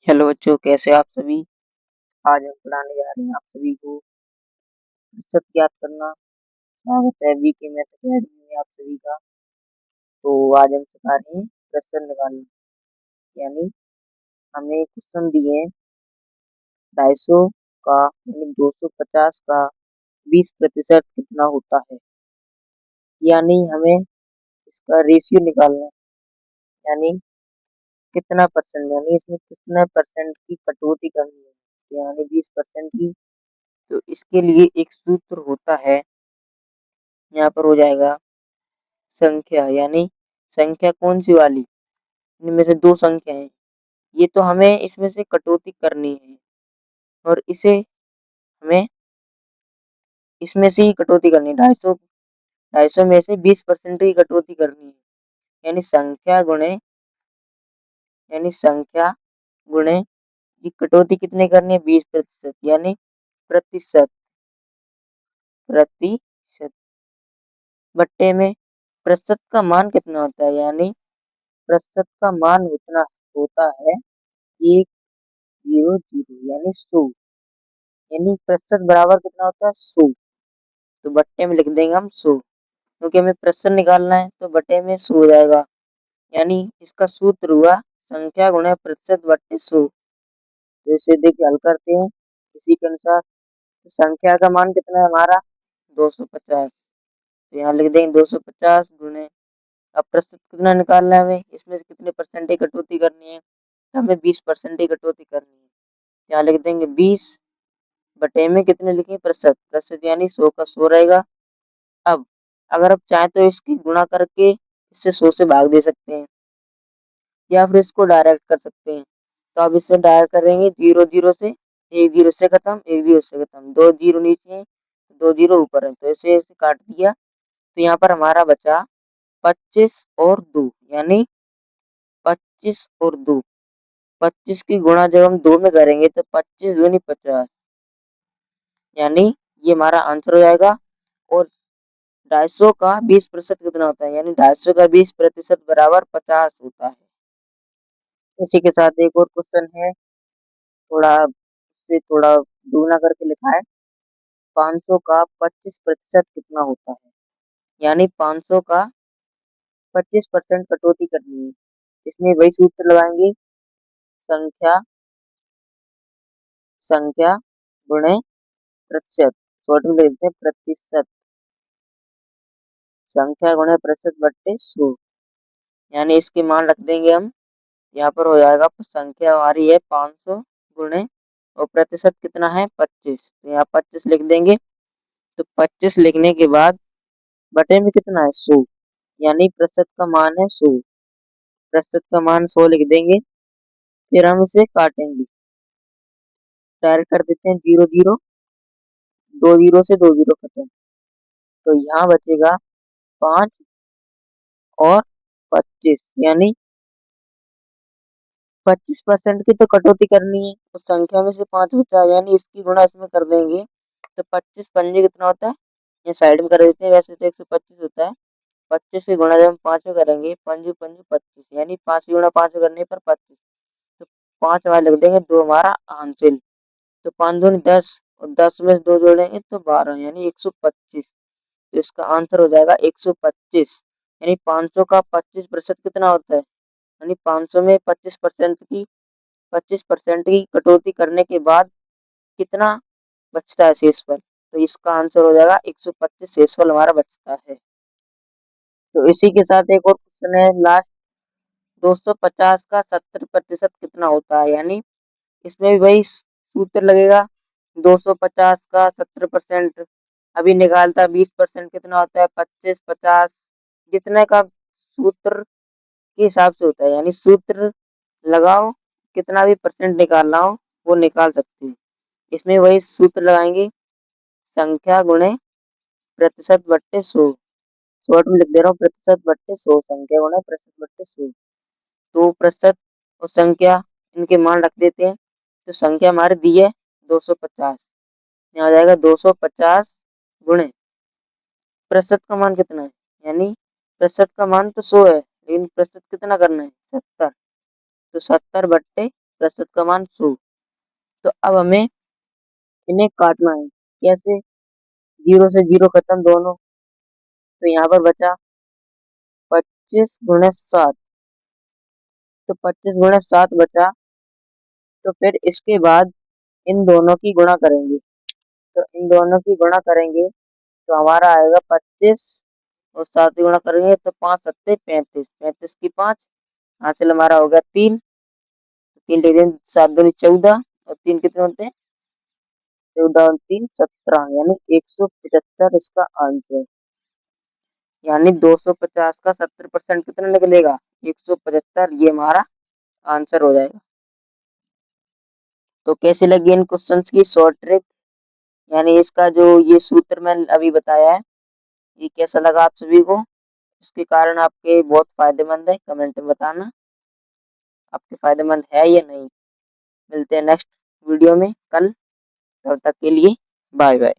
Hello बच्चों, कैसे आप सभी। आज हम पढ़ाने जा रहे हैं आप सभी को प्रतिशत ज्ञात करना। स्वागत है वी के मैथ अकेडमी में आप सभी का। तो आज हम सिखा रहे हैं प्रतिशत निकालना। यानी हमें क्वेश्चन दिए हैं 250 का यानी 250 का 20% कितना होता है। यानी हमें इसका रेशियो निकालना है। यानी कितना परसेंट, यानी इसमें कितने परसेंट की कटौती करनी है। तो यानी 20% की। तो इसके लिए एक सूत्र होता है। यहाँ पर हो जाएगा संख्या, यानी संख्या कौन सी वाली, इनमें से दो संख्या है। ये तो हमें इसमें से कटौती करनी है और इसे हमें इसमें से ही कटौती करनी है। 250 में से 20% की कटौती करनी है। यानी संख्या गुणे ये कटौती कितने करनी है, 20%। यानी प्रतिशत प्रतिशत बट्टे में प्रतिशत का मान कितना होता है। यानी प्रतिशत का मान उतना होता है 100, यानी 100। यानी प्रतिशत बराबर कितना होता है, 100। तो बट्टे में लिख देंगे हम 100, क्योंकि हमें प्रतिशत निकालना है तो बट्टे में 100 हो जाएगा। यानी इसका सूत्र हुआ संख्या गुणे प्रतिशत बट्टे 100। तो इसे देखिए हल करते हैं इसी के अनुसार। तो संख्या का मान कितना है हमारा, 250। तो यहाँ लिख देंगे 250 गुणे, अब प्रतिशत कितना निकालना है हमें, इसमें से कितने परसेंट की कटौती करनी है। तो हमें 20% की कटौती करनी है। यहाँ लिख देंगे 20 बटे में कितने लिखे, प्रतिशत। प्रतिशत यानी 100 का 100 रहेगा। अब अगर आप चाहें तो इसकी गुणा करके इससे 100 से भाग दे सकते हैं, या फिर इसको डायरेक्ट कर सकते हैं। तो आप इससे डायरेक्ट करेंगे, जीरो जीरो से, एक जीरो से खत्म, एक जीरो से खत्म, दो जीरो नीचे है, दो जीरो ऊपर है, तो ऐसे ऐसे काट दिया। तो यहाँ पर हमारा बचा 25 और 2, यानी 25 और 2। 25 की गुणा जब हम 2 में करेंगे तो 25 दूनी 50, यानी ये हमारा आंसर हो जाएगा। और 250 का 20% कितना होता है, यानी 250 का 20% बराबर 50 होता है। इसी के साथ एक और क्वेश्चन है, थोड़ा से थोड़ा दुगना करके लिखा है। 500 का 25% कितना होता है। यानी 500 का 25% कटौती करनी है। इसमें वही सूत्र लगाएंगे, संख्या संख्या गुणे प्रतिशत। शॉर्ट में लिख देते हैं प्रतिशत। संख्या गुणे प्रतिशत बट्टे 100। यानी इसके मान रख देंगे हम। यहाँ पर हो जाएगा, संख्या हमारी है 500 गुणे और प्रतिशत कितना है 25, तो यहाँ 25 लिख देंगे। तो 25 लिखने के बाद बटे में कितना है 100, यानी प्रतिशत का मान है 100। प्रतिशत का मान 100 लिख देंगे। फिर हम इसे काटेंगे, डायरेक्ट कर देते हैं जीरो जीरो, दो जीरो से दो जीरो खत्म। तो यहाँ बचेगा 5 और 25, यानी 25% की तो कटौती करनी है। उस संख्या में से 5 बचा, यानी इसकी गुणा इसमें कर देंगे। तो 25 पंजे कितना होता है, ये साइड में कर देते हैं, वैसे तो 125 होता है। 25 की गुणा जब हम 5 में करेंगे, पंजे पंजे 25, यानी 5 की गुणा 5 में करने पर 25। तो 5 हमारे लिख देंगे, 2 हमारा हासिल। तो 5 दूनी 10 और 10 में से 2 जोड़ेंगे तो 12, यानी 125। तो इसका आंसर हो जाएगा 125। यानी 500 का 25% कितना होता है, यानी 500 में 25% की कटौती करने के बाद कितना बचता है शेषफल। तो इसका आंसर हो जाएगा 125 शेषफल हमारा बचता है। तो इसी के साथ एक और क्वेश्चन है लास्ट, 250 का 70% कितना होता है। यानी इसमें भी वही सूत्र लगेगा, 250 का 70%। अभी निकालता 20% कितना होता है, 25 50, जितने का सूत्र के हिसाब से होता है। यानी सूत्र लगाओ, कितना भी परसेंट निकालना हो वो निकाल सकते हैं। इसमें वही सूत्र लगाएंगे, संख्या गुणे प्रतिशत बट्टे 100। शॉर्ट में लिख दे रहा हूँ, प्रतिशत बट्टे 100, संख्या गुणे प्रतिशत बट्टे 100। तो प्रतिशत और संख्या इनके मान रख देते हैं। तो संख्या हमारी दी है 250, यहाँ आ जाएगा 250 गुणे प्रतिशत का मान कितना है, यानी प्रतिशत का मान तो 100 है, लेकिन प्रतिशत कितना करना है 70। तो 70 बट्टे प्रतिशत का मान 100। तो अब हमें इन्हें काटना है। कैसे? 0 से 0 खत्म दोनों। तो यहाँ पर बचा 25 गुणे 7। तो 25 गुणे 7 बचा। तो फिर इसके बाद इन दोनों की गुणा करेंगे। तो इन दोनों की गुणा करेंगे तो हमारा आएगा 25 और 7 की गुणा करेंगे तो 5 सत्ते 35, 35 की 5, हासिल हमारा हो गया 3। 3 लिख दें, 7 दूनी 14 और 3 कितने होते हैं? 14 और 3 17, यानी 175 इसका आंसर। यानी 250 का 70% कितना निकलेगा? 175। ये हमारा आंसर हो जाएगा। तो कैसे लगी इन क्वेश्चंस की शॉर्ट ट्रिक, यानी इसका जो ये सूत्र मैंने अभी बताया है, ये कैसा लगा आप सभी को? इसके कारण आपके बहुत फायदेमंद है, कमेंट में बताना आपके फायदेमंद है या नहीं। मिलते हैं नेक्स्ट वीडियो में कल, तब तक के लिए बाय बाय।